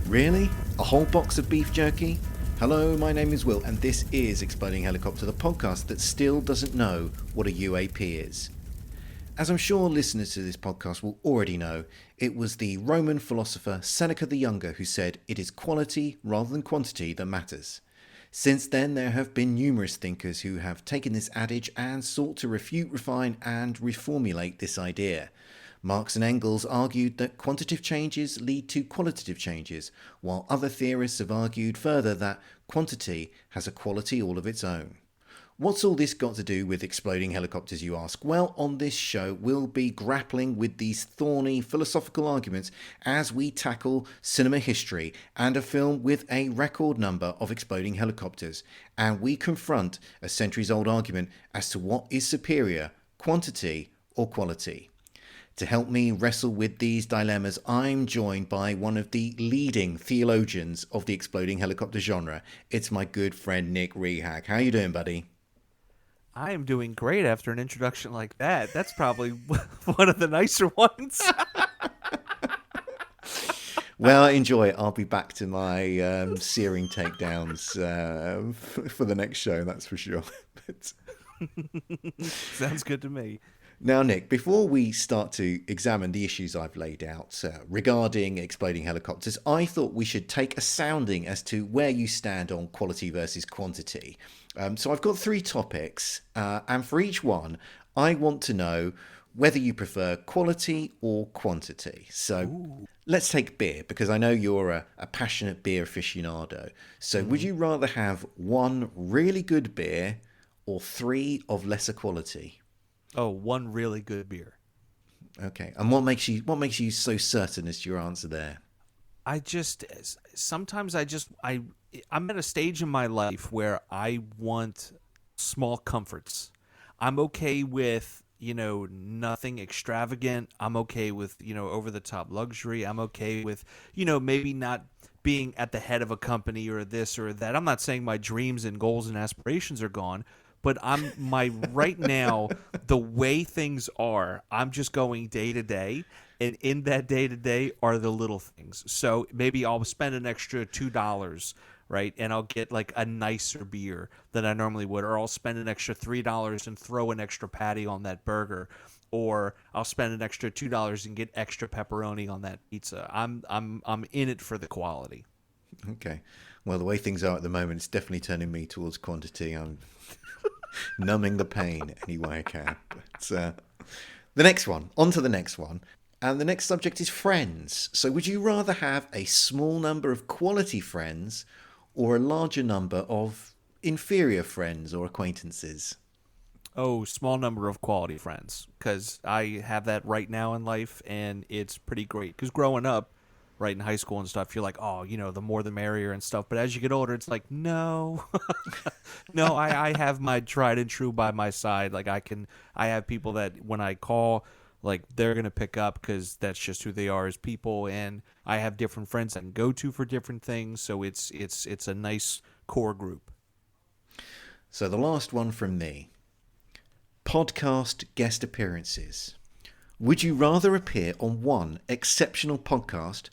Really? A whole box of beef jerky? Hello, my name is Will, and this is Exploding Helicopter, the podcast that still doesn't know what a UAP is. As I'm sure listeners to this podcast will already know, it was the Roman philosopher Seneca the Younger who said it is quality rather than quantity that matters. Since then, there have been numerous thinkers who have taken this adage and sought to refute, refine, and reformulate this idea. Marx and Engels argued that quantitative changes lead to qualitative changes, while other theorists have argued further that quantity has a quality all of its own. What's all this got to do with exploding helicopters, you ask? Well, on this show, we'll be grappling with these thorny philosophical arguments as we tackle cinema history and a film with a record number of exploding helicopters, and we confront a centuries-old argument as to what is superior, quantity or quality. To help me wrestle with these dilemmas, I'm joined by one of the leading theologians of the exploding helicopter genre. It's my good friend Nick Rehag. How you doing, buddy? I am doing great after an introduction like that. That's probably one of the nicer ones. Well, enjoy it. I'll be back to my searing takedowns for the next show, that's for sure. Sounds good to me. Now, Nick, before we start to examine the issues I've laid out regarding exploding helicopters, I thought we should take a sounding as to where you stand on quality versus quantity. So I've got 3 topics, and for each one, I want to know whether you prefer quality or quantity. So Let's take beer, because I know you're a passionate beer aficionado. So would you rather have 1 really good beer or 3 of lesser quality? Oh, 1 really good beer. Okay. And what makes you so certain as to your answer there? Sometimes I'm at a stage in my life where I want small comforts. I'm okay with, nothing extravagant. I'm okay with, over the top luxury. I'm okay with, maybe not being at the head of a company or this or that. I'm not saying my dreams and goals and aspirations are gone. But right now, the way things are, I'm just going day to day. And in that day to day are the little things. So maybe I'll spend an extra $2, right? And I'll get like a nicer beer than I normally would. Or I'll spend an extra $3 and throw an extra patty on that burger. Or I'll spend an extra $2 and get extra pepperoni on that pizza. I'm in it for the quality. Okay. Well, the way things are at the moment, it's definitely turning me towards quantity. I'm numbing the pain any way I can. But the next one, on to the next one. And the next subject is friends. So would you rather have a small number of quality friends or a larger number of inferior friends or acquaintances? Oh, small number of quality friends, because I have that right now in life, and it's pretty great. Because growing up, right, in high school and stuff, you're like, oh, the more the merrier and stuff. But as you get older, it's like, no. No, I have my tried and true by my side. Like, I have people that when I call, like, they're going to pick up because that's just who they are as people. And I have different friends I can go to for different things. So it's a nice core group. So the last one from me. Podcast guest appearances. Would you rather appear on one exceptional podcast,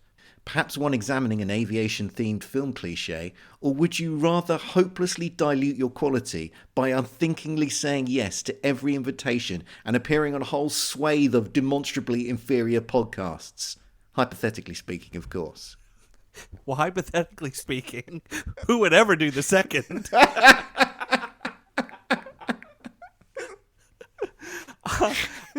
perhaps one examining an aviation-themed film cliché, or would you rather hopelessly dilute your quality by unthinkingly saying yes to every invitation and appearing on a whole swathe of demonstrably inferior podcasts? Hypothetically speaking, of course. Well, hypothetically speaking, who would ever do the second?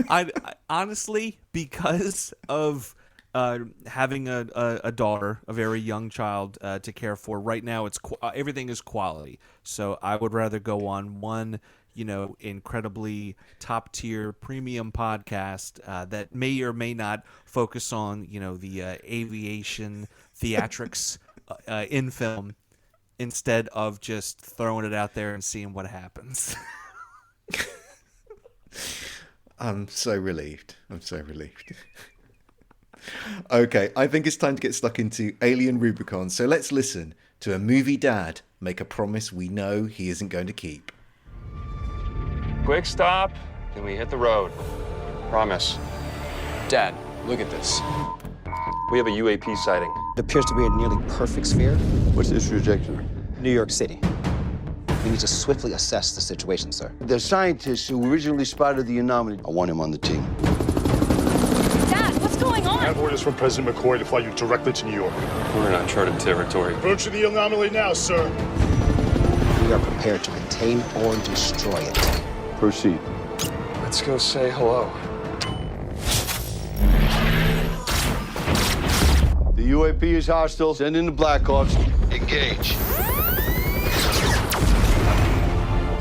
I honestly, because of having a daughter, a very young child to care for, right now everything is quality. So I would rather go on one, incredibly top tier premium podcast that may or may not focus on, the aviation theatrics in film, instead of just throwing it out there and seeing what happens. I'm so relieved. Okay, I think it's time to get stuck into Alien Rubicon. So let's listen to a movie dad make a promise we know he isn't going to keep. Quick stop, then we hit the road. Promise. Dad, look at this. We have a UAP sighting. It appears to be a nearly perfect sphere. What's its trajectory? New York City. We need to swiftly assess the situation, sir. The scientist who originally spotted the anomaly, I want him on the team. Dad, what's going on? I have orders from President McCoy to fly you directly to New York. We're in uncharted territory. Approach the anomaly now, sir. We are prepared to contain or destroy it. Proceed. Let's go say hello. The UAP is hostile. Send in the Blackhawks. Engage.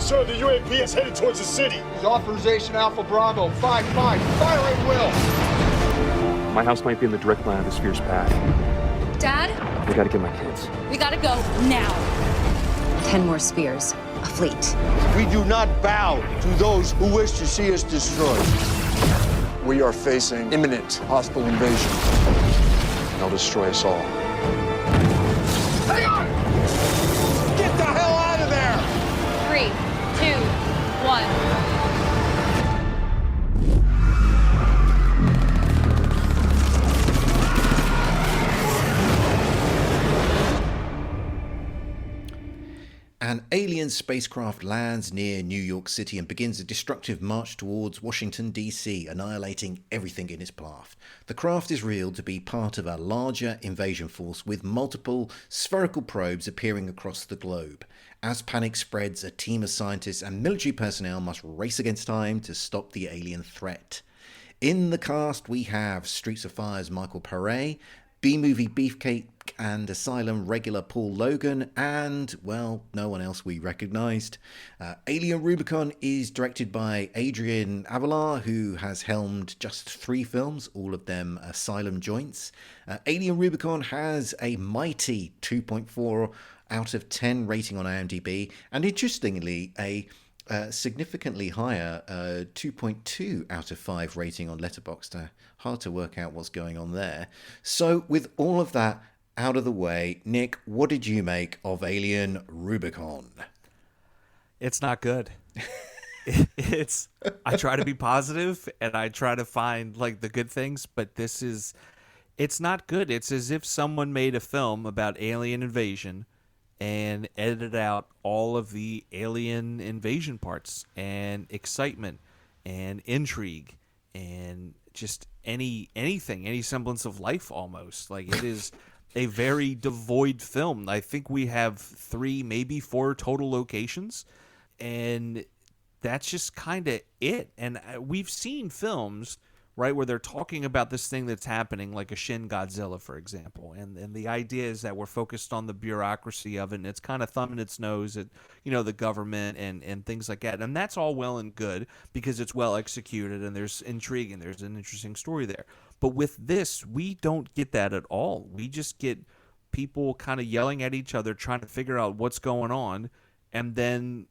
Sir, the UAP is headed towards the city. Authorization Alpha Bravo 5-5. Fire at will. My house might be in the direct line of the sphere's path. Dad, I gotta get my kids. we gotta go now. 10 more spears, a fleet. We do not bow to those who wish to see us destroyed. We are facing imminent hostile invasion. They'll destroy us all. Hang on! Get the hell out of there! 3, 2, 1. An alien spacecraft lands near New York City and begins a destructive march towards Washington, D.C., annihilating everything in its path. The craft is revealed to be part of a larger invasion force with multiple spherical probes appearing across the globe. As panic spreads, a team of scientists and military personnel must race against time to stop the alien threat. In the cast, we have Streets of Fire's Michael Pare, B-movie Beefcake and Asylum regular Paul Logan, and, well, no one else we recognised. Alien Rubicon is directed by Adrian Avila, who has helmed just 3 films, all of them Asylum joints. Alien Rubicon has a mighty 2.4 out of 10 rating on IMDb, and interestingly, a significantly higher 2.2 out of 5 rating on Letterboxd. Hard to work out what's going on there. So with all of that out of the way, Nick, what did you make of Alien Rubicon? It's not good. I try to be positive and I try to find like the good things, but it's not good. It's as if someone made a film about alien invasion and edited out all of the alien invasion parts and excitement and intrigue and just anything, any semblance of life almost. Like, it is a very devoid film. I think we have 3, maybe 4 total locations, and that's just kind of it. And we've seen films, right, where they're talking about this thing that's happening, like a Shin Godzilla, for example. And the idea is that we're focused on the bureaucracy of it, and it's kind of thumbing its nose at, the government and things like that. And that's all well and good because it's well executed and there's intrigue and there's an interesting story there. But with this, we don't get that at all. We just get people kind of yelling at each other, trying to figure out what's going on, and then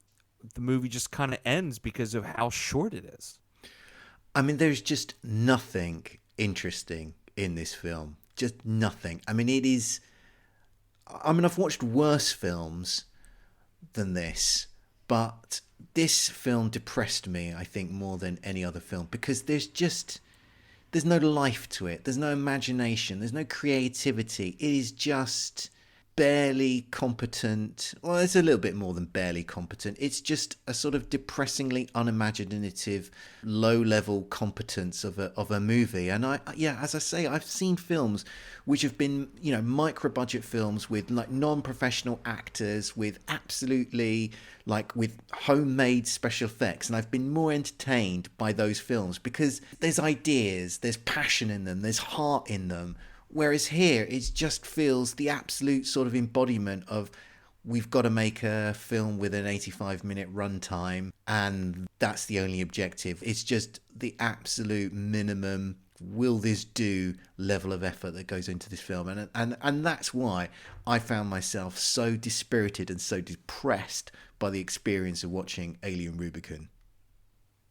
the movie just kind of ends because of how short it is. I mean, there's just nothing interesting in this film. Just nothing. I mean, I've watched worse films than this, but this film depressed me, I think, more than any other film, because there's no life to it. There's no imagination. There's no creativity. It is just barely competent. Well, it's a little bit more than barely competent. It's just a sort of depressingly unimaginative, low-level competence of a movie. And as I say, I've seen films which have been, micro-budget films with like non-professional actors, with absolutely with homemade special effects, and I've been more entertained by those films because there's ideas, there's passion in them, there's heart in them. Whereas here, it just feels the absolute sort of embodiment of, we've got to make a film with an 85-minute runtime, and that's the only objective. It's just the absolute minimum, will this do level of effort that goes into this film. And that's why I found myself so dispirited and so depressed by the experience of watching Alien Rubicon.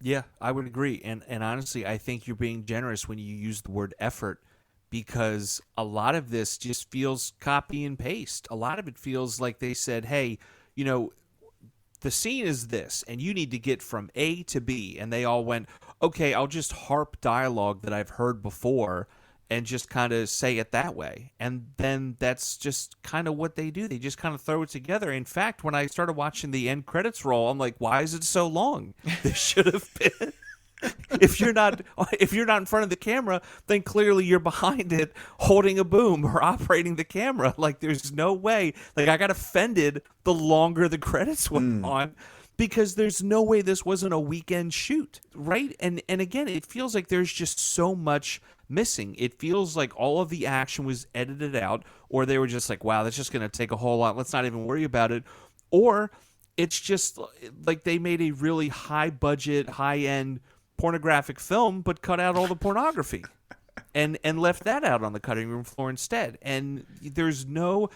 Yeah, I would agree. And honestly, I think you're being generous when you use the word effort, because a lot of this just feels copy and paste. A lot of it feels like they said, hey, the scene is this, and you need to get from A to B. And they all went, okay, I'll just harp dialogue that I've heard before, and just kind of say it that way. And then that's just kind of what they do. They just kind of throw it together. In fact, when I started watching the end credits roll, I'm like, why is it so long? This should have been. If you're not in front of the camera, then clearly you're behind it holding a boom or operating the camera. Like, there's no way. Like, I got offended the longer the credits went on, because there's no way this wasn't a weekend shoot, right? And again, it feels like there's just so much missing. It feels like all of the action was edited out, or they were just like, wow, that's just going to take a whole lot. Let's not even worry about it. Or it's just like they made a really high budget, high end pornographic film, but cut out all the pornography and left that out on the cutting room floor instead. And there's no,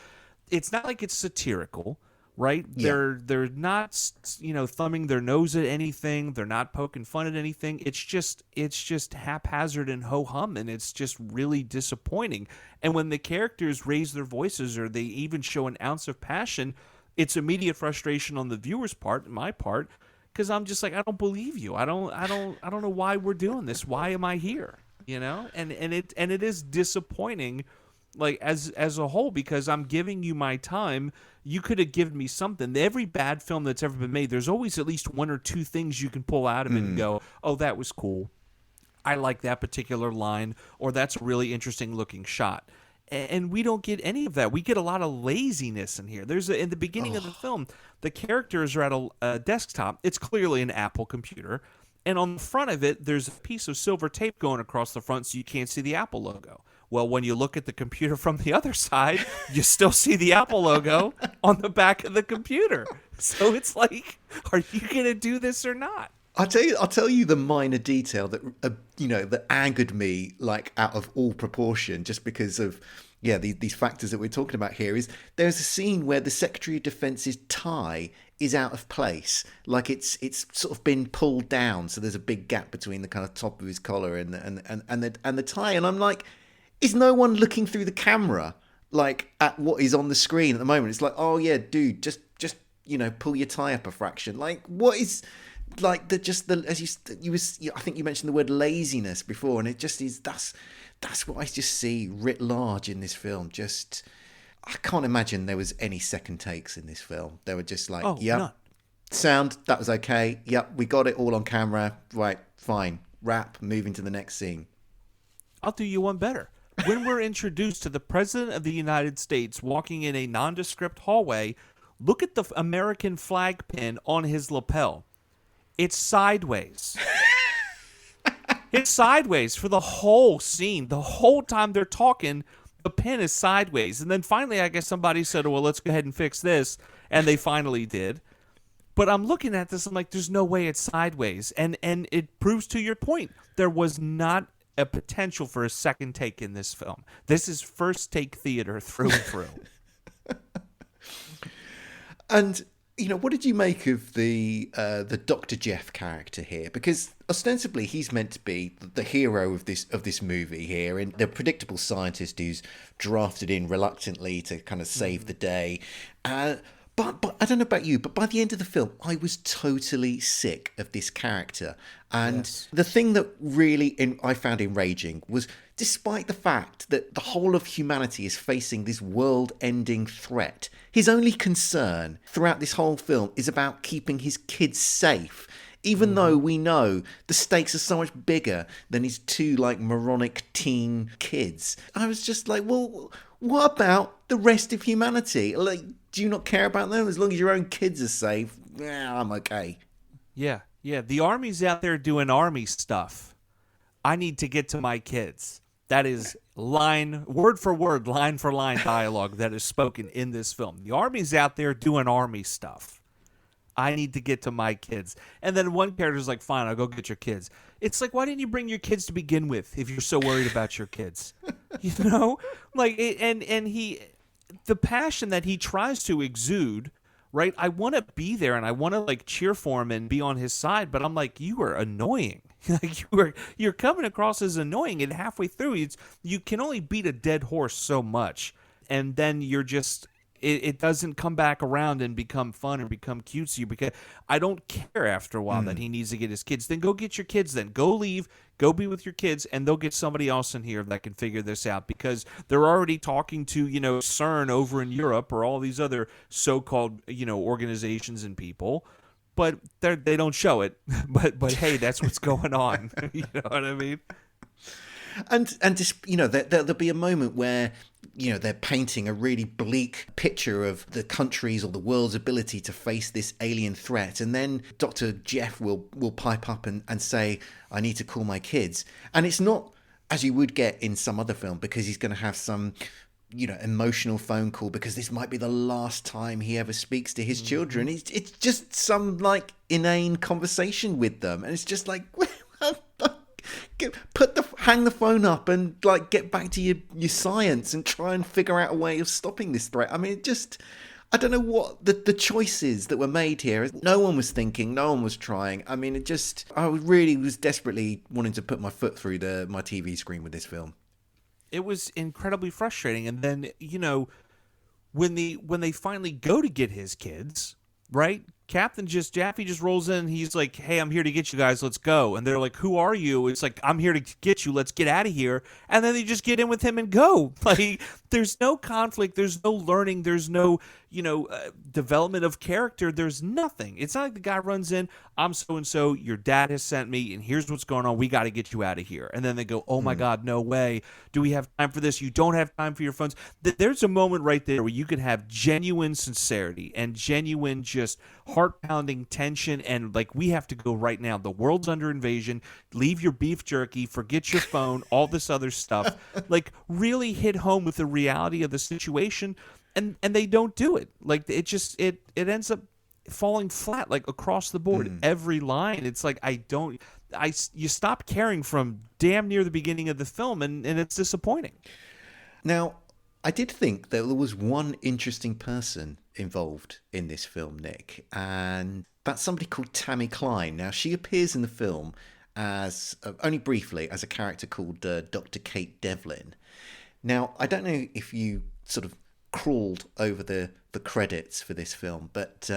it's not like it's satirical, right? Yeah. They're not, thumbing their nose at anything. They're not poking fun at anything. It's just haphazard and ho-hum, and it's just really disappointing. And when the characters raise their voices or they even show an ounce of passion, it's immediate frustration on the viewer's part, my part, because I'm just like, I don't believe you. I don't know why we're doing this. Why am I here? And it is disappointing, like as a whole, because I'm giving you my time. You could have given me something. Every bad film that's ever been made, there's always at least one or two things you can pull out of it and go, oh, that was cool. I like that particular line, or that's a really interesting looking shot. And we don't get any of that. We get a lot of laziness in here. In the beginning of the film, the characters are at a desktop. It's clearly an Apple computer. And on the front of it, there's a piece of silver tape going across the front so you can't see the Apple logo. Well, when you look at the computer from the other side, you still see the Apple logo on the back of the computer. So it's like, are you going to do this or not? I'll tell you the minor detail that that angered me, like, out of all proportion, just because of these factors that we're talking about here. Is there's a scene where the Secretary of Defence's tie is out of place, like it's sort of been pulled down, so there's a big gap between the kind of top of his collar and the tie, and I'm like, is no one looking through the camera like at what is on the screen at the moment? It's like, oh yeah, dude, just pull your tie up a fraction. Like, what is? Like I think you mentioned the word laziness before, and it just is. That's what I just see writ large in this film. Just, I can't imagine there was any second takes in this film. They were just like, sound, that was okay. Yep, we got it all on camera. Right, fine. Wrap, moving to the next scene. I'll do you one better. When we're introduced to the President of the United States walking in a nondescript hallway, look at the American flag pin on his lapel. It's sideways. It's sideways for the whole scene. The whole time they're talking, the pin is sideways. And then finally, I guess somebody said, well, let's go ahead and fix this. And they finally did. But I'm looking at this, I'm like, there's no way it's sideways. And it proves to your point. There was not a potential for a second take in this film. This is first take theater through and through. And what did you make of the Dr. Jeff character here? Because ostensibly he's meant to be the hero of this movie here, and the predictable scientist who's drafted in reluctantly to kind of save the day. But I don't know about you, but by the end of the film, I was totally sick of this character. And the thing that really I found enraging was, despite the fact that the whole of humanity is facing this world-ending threat, his only concern throughout this whole film is about keeping his kids safe, even though we know the stakes are so much bigger than his two, like, moronic teen kids. I was just like, well, what about the rest of humanity? Like, do you not care about them? As long as your own kids are safe, I'm okay. Yeah. The army's out there doing army stuff. I need to get to my kids. That is word for word, line for line dialogue that is spoken in this film. The army's out there doing army stuff. I need to get to my kids. And then one character's like, fine, I'll go get your kids. It's like, why didn't you bring your kids to begin with if you're so worried about your kids? Like, and he, the passion that he tries to exude, right? I want to be there and I want to, like, cheer for him and be on his side, but I'm like, you are annoying. Like, you're coming across as annoying, and halfway through, you can only beat a dead horse so much, and then you're just it doesn't come back around and become fun or become cutesy, because I don't care after a while that he needs to get his kids. Then go get your kids then. Go leave, go be with your kids, and they'll get somebody else in here that can figure this out, because they're already talking to, CERN over in Europe or all these other so-called, organizations and people. But they don't show it. But hey, that's what's going on. You know what I mean? And just, there'll be a moment where, they're painting a really bleak picture of the country's or the world's ability to face this alien threat. And then Dr. Jeff will pipe up and say, I need to call my kids. And it's not as you would get in some other film, because he's going to have some, emotional phone call, because this might be the last time he ever speaks to his children. It's just some inane conversation with them. And it's just like, hang the phone up and get back to your science and try and figure out a way of stopping this threat. I mean, I don't know what the choices that were made here. No one was thinking, no one was trying. I mean, I really was desperately wanting to put my foot through my TV screen with this film. It was incredibly frustrating. And then, when they finally go to get his kids, right? Jaffe just rolls in and he's like, hey, I'm here to get you guys, let's go. And they're like, who are you? It's like, I'm here to get you, let's get out of here. And then they just get in with him and go. There's no conflict, there's no learning, there's no development of character, there's nothing. It's not like the guy runs in, I'm so-and-so, your dad has sent me, and here's what's going on, we got to get you out of here. And then they go, oh my God, no way, do we have time for this? You don't have time for your phones. There's a moment right there where you can have genuine sincerity and genuine just heart-pounding tension, and we have to go right now, the world's under invasion, leave your beef jerky, forget your phone, all this other stuff, really hit home with the reality of the situation. And they don't do it. It ends up falling flat across the board. Every line, it's you stop caring from damn near the beginning of the film, and it's disappointing. Now, I did think that there was one interesting person involved in this film, Nick, and that's somebody called Tammy Klein. Now, she appears in the film as only briefly as a character called Dr. Kate Devlin. Now, I don't know if you sort of crawled over the credits for this film, but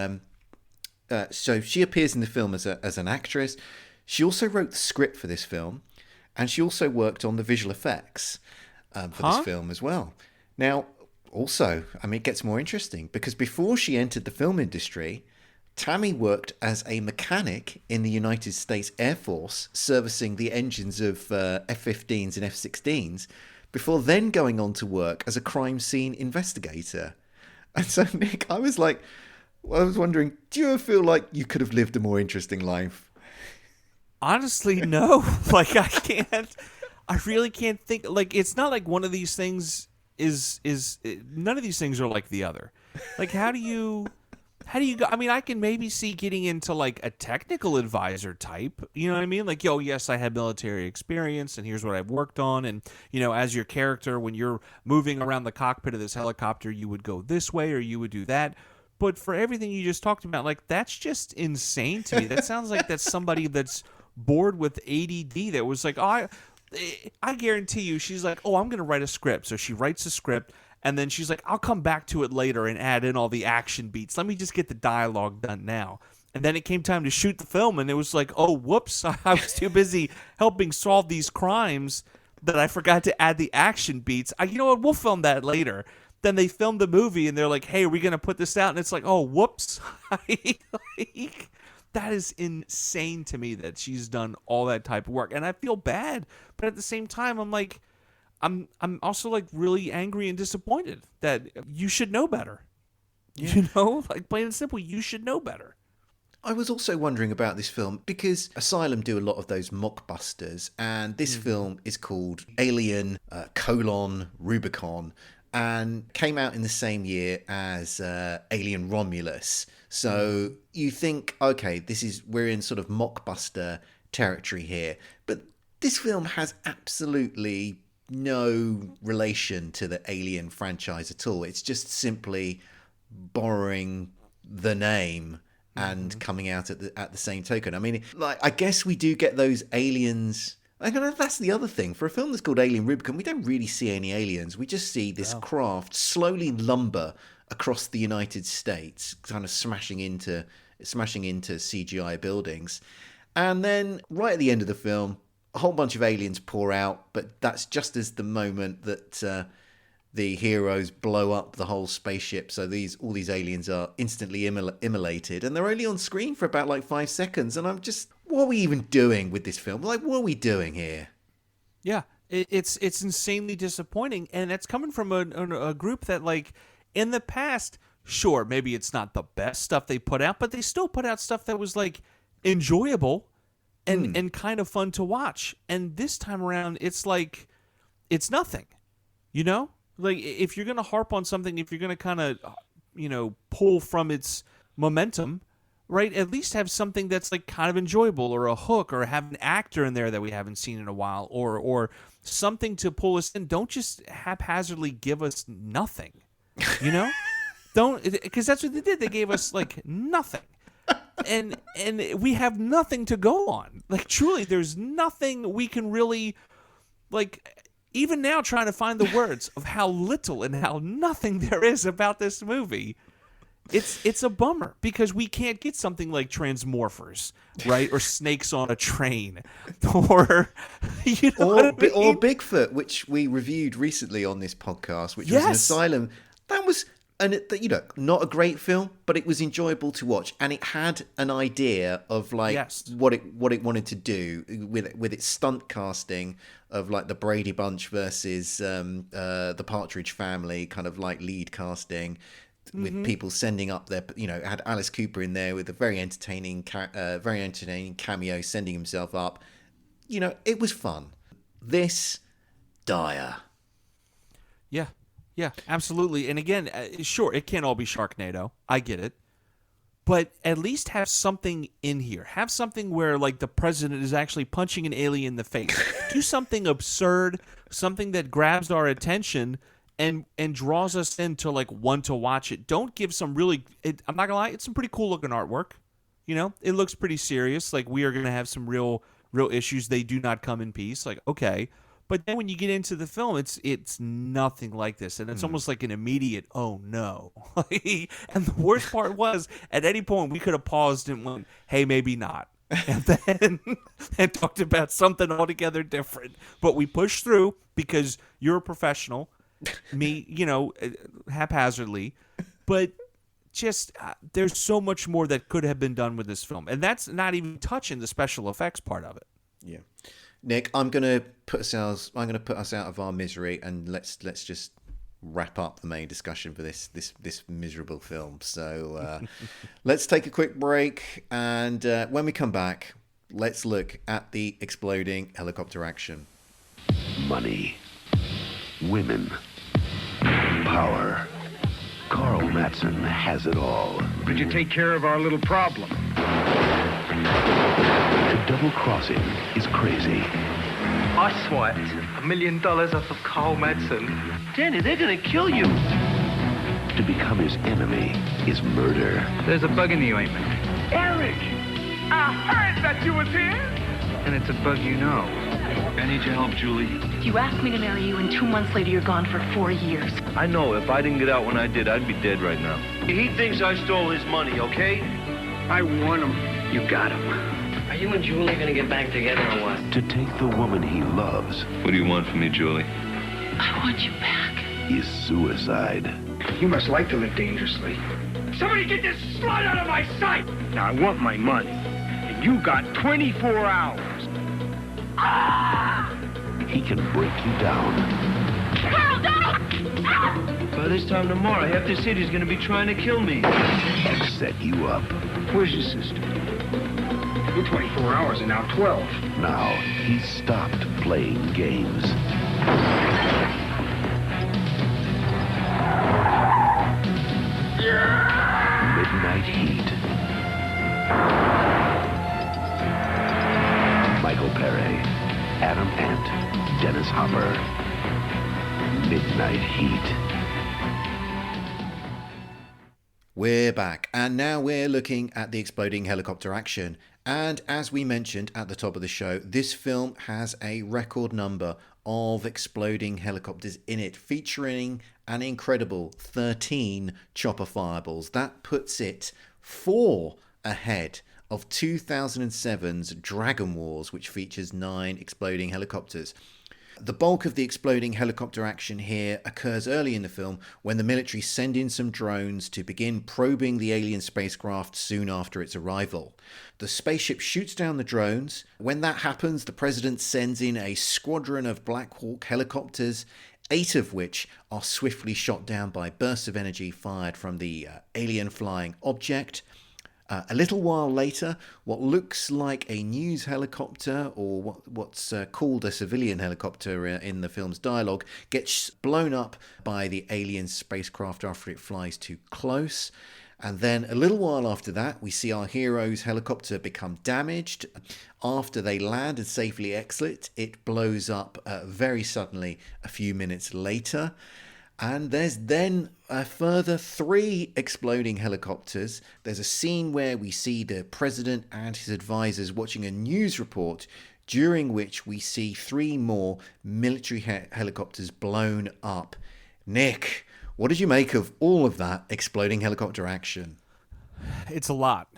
so she appears in the film as an actress. She also wrote the script for this film, and she also worked on the visual effects for this film as well. Now, also, it gets more interesting, because before she entered the film industry, Tammy worked as a mechanic in the United States Air Force, servicing the engines of F-15s and F-16s, before then going on to work as a crime scene investigator. And so, Nick, I was wondering, do you ever feel like you could have lived a more interesting life? Honestly, no. I really can't think. It's not like one of these things none of these things are like the other. How do you go? I can maybe see getting into a technical advisor type, you know what I mean? Oh yes, I had military experience and here's what I've worked on. And, as your character, when you're moving around the cockpit of this helicopter, you would go this way or you would do that. But for everything you just talked about, that's just insane to me. That sounds like that's somebody that's bored with ADD that was I guarantee you, she's like, oh, I'm going to write a script. So she writes a script. And then she's like, I'll come back to it later and add in all the action beats. Let me just get the dialogue done now. And then it came time to shoot the film, and it was like, oh, whoops, I was too busy helping solve these crimes that I forgot to add the action beats. You know what, we'll film that later. Then they filmed the movie, and they're like, hey, are we going to put this out? And it's like, oh, whoops. That is insane to me that she's done all that type of work. And I feel bad, but at the same time, I'm like, I'm also really angry and disappointed that you should know better. Yeah. Plain and simple, you should know better. I was also wondering about this film because Asylum do a lot of those mockbusters, and this film is called Alien: Rubicon, and came out in the same year as Alien Romulus. So you think, okay, we're in sort of mockbuster territory here, but this film has absolutely no relation to the Alien franchise at all. It's just simply borrowing the name and coming out at the same token. I guess we do get those aliens. That's the other thing. For a film that's called Alien Rubicon, we don't really see any aliens. We just see this craft slowly lumber across the United States, kind of smashing into CGI buildings. And then right at the end of the film, a whole bunch of aliens pour out, but that's just as the moment that the heroes blow up the whole spaceship. So all these aliens are instantly immolated, and they're only on screen for about like 5 seconds. And I'm just, what are we even doing with this film? Like, what are we doing here? Yeah, it's insanely disappointing, and that's coming from a group that, like, in the past, sure, maybe it's not the best stuff they put out, but they still put out stuff that was like enjoyable and kind of fun to watch. And this time around, it's like, it's nothing, you know? Like, if you're going to harp on something, if you're going to kind of, pull from its momentum, right, at least have something that's like kind of enjoyable, or a hook, or have an actor in there that we haven't seen in a while, or something to pull us in. Don't just haphazardly give us nothing, Don't, because that's what they did. They gave us like nothing. And we have nothing to go on. Like, truly, there's nothing we can really, like, even now trying to find the words of how little and how nothing there is about this movie. It's a bummer, because we can't get something like Transmorphers, right? Or Snakes on a Train, or or Bigfoot, which we reviewed recently on this podcast, which was an Asylum. That was not a great film, but it was enjoyable to watch, and it had an idea of like what it wanted to do with its stunt casting of like the Brady Bunch versus the Partridge Family, kind of like lead casting, with people sending up their, had Alice Cooper in there with a very entertaining cameo, sending himself up. It was fun. This, dire. Yeah, absolutely. And again, sure, it can't all be Sharknado. I get it. But at least have something in here. Have something where, like, the president is actually punching an alien in the face. Do something absurd, something that grabs our attention and draws us into, like, want to watch it. Don't give some really... I'm not going to lie, it's some pretty cool-looking artwork. It looks pretty serious. Like, we are going to have some real issues. They do not come in peace. Like, okay. But then when you get into the film, it's nothing like this. And it's almost like an immediate, oh, no. And the worst part was, at any point, we could have paused and went, hey, maybe not. And then and talked about something altogether different. But we pushed through because you're a professional. Me, haphazardly. But just there's so much more that could have been done with this film. And that's not even touching the special effects part of it. Yeah. Nick, I'm gonna put us out of our misery, and let's just wrap up the main discussion for this miserable film. So let's take a quick break, and when we come back, let's look at the exploding helicopter action. Money, women, power. Carl Mattson has it all. Did you take care of our little problem? To double-cross him is crazy. I swiped $1 million off of Carl Mattson. Danny, they're gonna kill you. To become his enemy is murder. There's a bug in the ointment. Eric! I heard that you was here! And it's a bug you know. I need your help, Julie. You asked me to marry you, and 2 months later you're gone for 4 years. I know. If I didn't get out when I did, I'd be dead right now. He thinks I stole his money, okay? I want him. You got him. Are you and Julie gonna get back together or what? To take the woman he loves. What do you want from me, Julie? I want you back. Is suicide. You must like to live dangerously. Somebody get this slut out of my sight! Now, I want my money. And you got 24 hours. Ah! He can break you down. Carl, no! By this time tomorrow, half the city's gonna be trying to kill me. And set you up. Where's your sister? Your 24 hours are now 12. Now, he's stopped playing games. Midnight Heat. Michael Pare, Adam Ant, Dennis Hopper. Midnight Heat. We're back, and now we're looking at the exploding helicopter action. And as we mentioned at the top of the show, this film has a record number of exploding helicopters in it, featuring an incredible 13 chopper fireballs. That puts it 4 ahead of 2007's Dragon Wars, which features 9 exploding helicopters. The bulk of the exploding helicopter action here occurs early in the film when the military send in some drones to begin probing the alien spacecraft soon after its arrival. The spaceship shoots down the drones. When that happens, the president sends in a squadron of Black Hawk helicopters, 8 of which are swiftly shot down by bursts of energy fired from the alien flying object. A little while later, what looks like a news helicopter, or what's called a civilian helicopter in the film's dialogue, gets blown up by the alien spacecraft after it flies too close. And then a little while after that, we see our hero's helicopter become damaged. After they land and safely exit, it blows up very suddenly a few minutes later. And there's then a further 3 exploding helicopters. There's a scene where we see the president and his advisors watching a news report, during which we see 3 more military helicopters blown up. Nick, what did you make of all of that exploding helicopter action? It's a lot.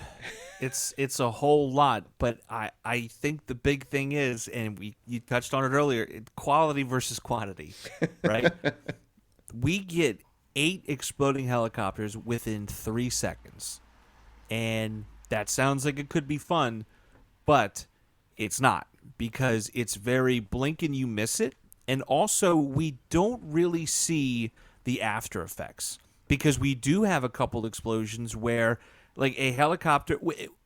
It's a whole lot, but I think the big thing is, and you touched on it earlier, quality versus quantity, right? We get 8 exploding helicopters within 3 seconds. And that sounds like it could be fun, but it's not, because it's very blink and you miss it. And also, we don't really see the after effects, because we do have a couple explosions where, like, a helicopter,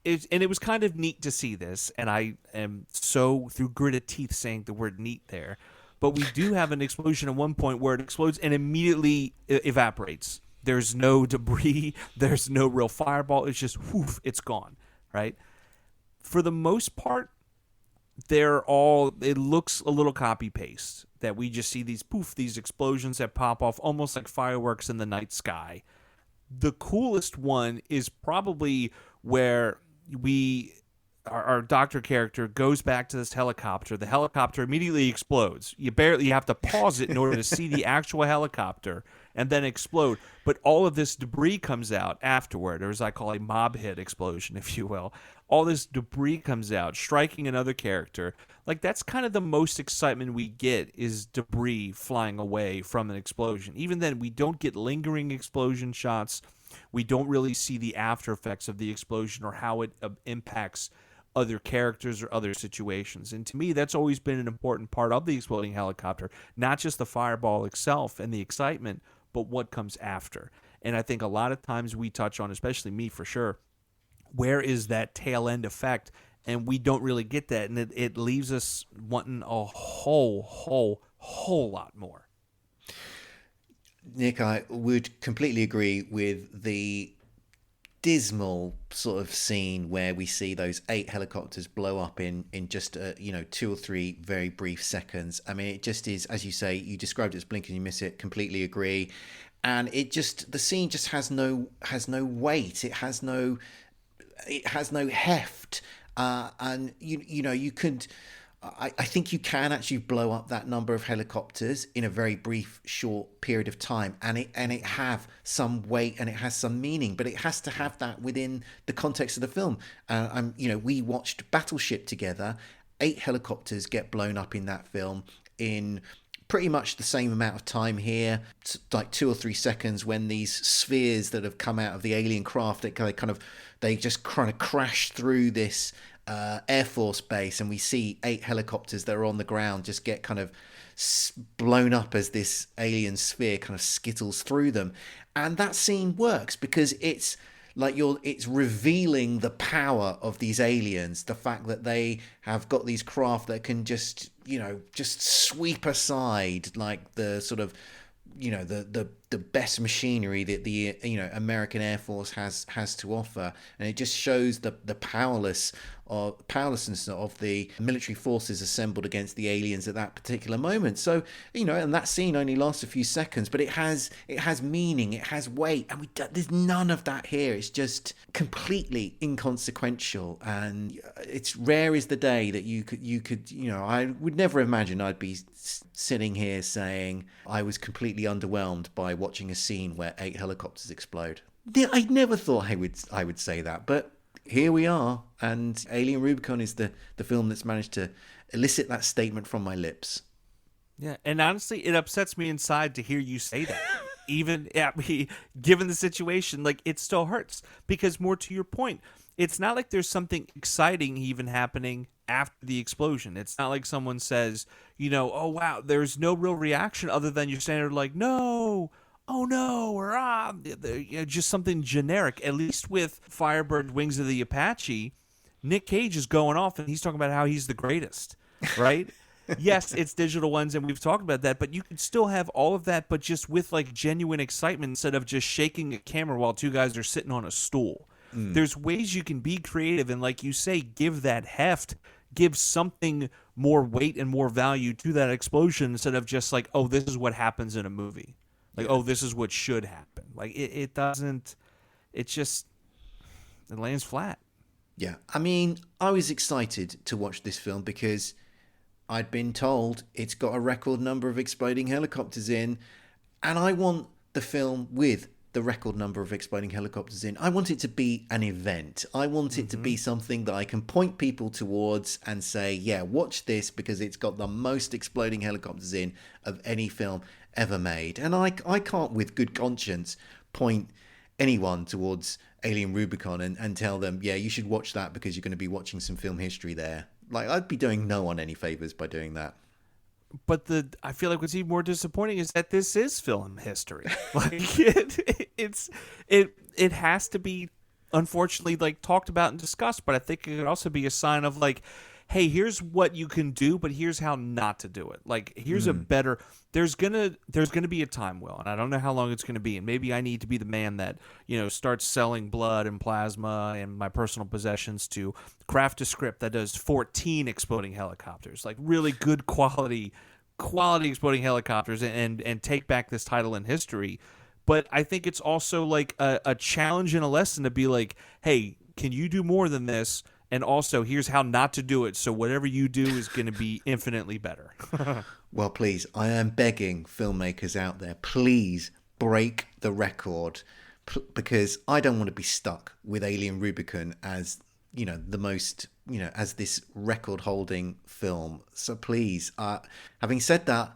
and it was kind of neat to see this, and I am so through gritted teeth saying the word neat there. But we do have an explosion at one point where it explodes and immediately evaporates. There's no debris. There's no real fireball. It's just, whoof, it's gone, right? For the most part, it looks a little copy-paste, that we just see these explosions that pop off almost like fireworks in the night sky. The coolest one is probably where our doctor character goes back to this helicopter. The helicopter immediately explodes. You have to pause it in order to see the actual helicopter and then explode. But all of this debris comes out afterward, or as I call a mob hit explosion, if you will. All this debris comes out, striking another character. Like, that's kind of the most excitement we get, is debris flying away from an explosion. Even then, we don't get lingering explosion shots. We don't really see the after effects of the explosion or how it impacts other characters or other situations. And to me, that's always been an important part of the exploding helicopter, not just the fireball itself and the excitement, but what comes after. And I think a lot of times we touch on, especially me for sure, where is that tail end effect? And we don't really get that, and it leaves us wanting a whole lot more. Nick, I would completely agree with the dismal sort of scene where we see those 8 helicopters blow up in just 2 or 3 very brief seconds. I mean, it just is, as you say, you described it as blink and you miss it. Completely agree. And the scene just has no weight. It has no heft. And you could. I think you can actually blow up that number of helicopters in a very brief, short period of time, and it have some weight and it has some meaning, but it has to have that within the context of the film. We watched Battleship together. 8 helicopters get blown up in that film in pretty much the same amount of time here, like 2 or 3 seconds, when these spheres that have come out of the alien craft, they just kind of crash through this Air Force base, and we see 8 helicopters that are on the ground just get kind of blown up as this alien sphere kind of skittles through them. And that scene works because it's like it's revealing the power of these aliens, the fact that they have got these craft that can just sweep aside like the sort of the the best machinery that the American Air Force has to offer, and it just shows the powerlessness of the military forces assembled against the aliens at that particular moment. So and that scene only lasts a few seconds, but it has meaning, it has weight, and there's none of that here. It's just completely inconsequential, and it's rare is the day that you could I would never imagine I'd be sitting here saying I was completely underwhelmed by watching a scene where 8 helicopters explode. I never thought I would say that, but here we are, and Alien Rubicon is the film that's managed to elicit that statement from my lips. Yeah, and honestly, it upsets me inside to hear you say that. Even given the situation, like, it still hurts, because more to your point, it's not like there's something exciting even happening after the explosion. It's not like someone says, oh wow, there's no real reaction other than your standard like, no, oh no, or just something generic. At least with Firebird Wings of the Apache, Nick Cage is going off and he's talking about how he's the greatest, right? Yes, it's digital ones, and we've talked about that, but you could still have all of that, but just with like genuine excitement instead of just shaking a camera while two guys are sitting on a stool. There's ways you can be creative and, like you say, give that heft, give something more weight and more value to that explosion instead of just like, oh, this is what happens in a movie. Like, oh, this is what should happen. Like, it doesn't, it lands flat. Yeah. I mean, I was excited to watch this film because I'd been told it's got a record number of exploding helicopters in, and I want the film with the record number of exploding helicopters in. I want it to be an event. I want it to be something that I can point people towards and say, yeah, watch this because it's got the most exploding helicopters in of any film ever made. And I can't with good conscience point anyone towards Alien Rubicon and tell them, yeah, you should watch that because you're going to be watching some film history there. Like, I'd be doing no one any favors by doing that. But I feel like what's even more disappointing is that this is film history. Like, it has to be, unfortunately, like, talked about and discussed. But I think it could also be a sign of, like, hey, here's what you can do, but here's how not to do it. Like, here's a better. There's gonna be a time, Will, and I don't know how long it's gonna be. And maybe I need to be the man that starts selling blood and plasma and my personal possessions to craft a script that does 14 exploding helicopters, like really good quality exploding helicopters, and take back this title in history. But I think it's also like a challenge and a lesson to be like, hey, can you do more than this? And also, here's how not to do it, so whatever you do is going to be infinitely better. Well, please, I am begging filmmakers out there, please break the record, because I don't want to be stuck with Alien Rubicon as, the most, as this record-holding film. So please, having said that,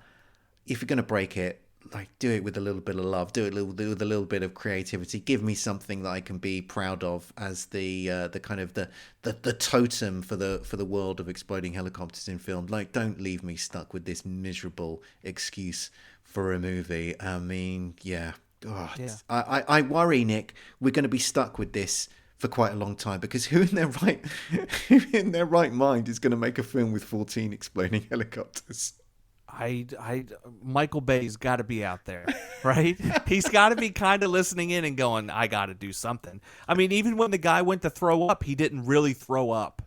if you're going to break it, like, do it with a little bit of love, do it with a little bit of creativity. Give me something that I can be proud of as the kind of the totem for the world of exploding helicopters in film. Like, don't leave me stuck with this miserable excuse for a movie. I mean, yeah. God, yeah. I worry, Nick, we're going to be stuck with this for quite a long time, because who in their right mind is going to make a film with 14 exploding helicopters? Michael Bay's got to be out there, right? He's got to be kind of listening in and going, I got to do something. I mean, even when the guy went to throw up, he didn't really throw up.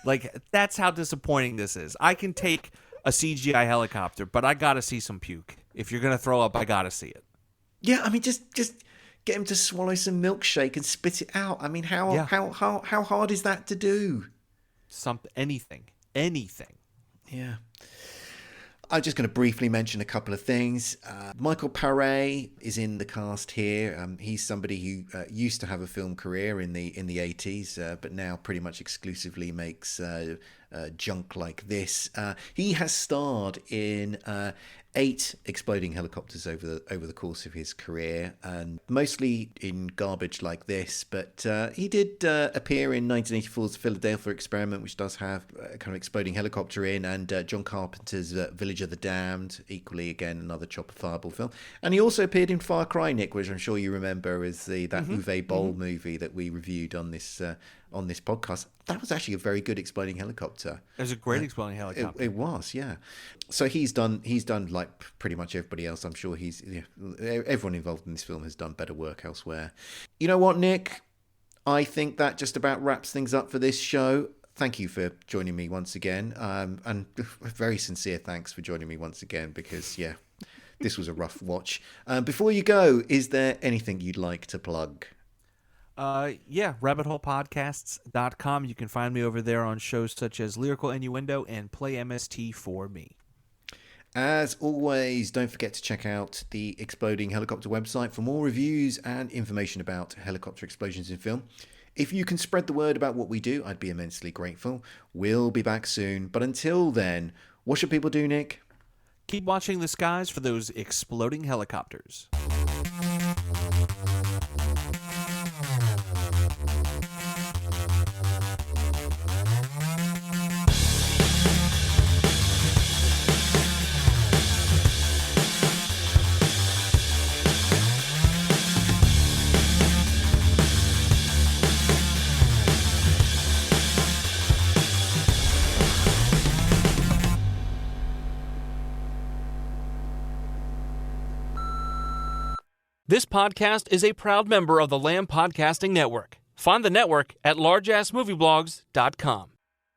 Like, that's how disappointing this is. I can take a CGI helicopter, but I got to see some puke. If you're going to throw up, I got to see it. Yeah, I mean, just get him to swallow some milkshake and spit it out. I mean, how hard is that to do? Anything. Yeah. I'm just going to briefly mention a couple of things. Michael Pare is in the cast here. He's somebody who used to have a film career in the 80s, but now pretty much exclusively makes junk like this. He has starred in 8 exploding helicopters over the course of his career, and mostly in garbage like this. But he did appear in 1984's Philadelphia Experiment, which does have a kind of exploding helicopter in, and John Carpenter's Village of the Damned, equally again another chopper fireball film. And he also appeared in Far Cry, Nick, which I'm sure you remember as that Uwe Boll movie that we reviewed on this on this podcast. That was actually a very good exploding helicopter. It was a great exploding helicopter. It was, yeah. So he's done like pretty much everybody else. I'm sure everyone involved in this film has done better work elsewhere. You know what, Nick? I think that just about wraps things up for this show. Thank you for joining me once again. And a very sincere thanks for joining me once again because, yeah, this was a rough watch. Before you go, is there anything you'd like to plug? rabbitholepodcasts.com. You can find me over there on shows such as Lyrical Innuendo and Play MST for Me. As always, don't forget to check out the Exploding Helicopter website for more reviews and information about helicopter explosions in film. If you can spread the word about what we do, I'd be immensely grateful. We'll be back soon, but until then, what should people do, Nick? Keep watching the skies for those exploding helicopters. This podcast is a proud member of the Lamb Podcasting Network. Find the network at largeassmovieblogs.com.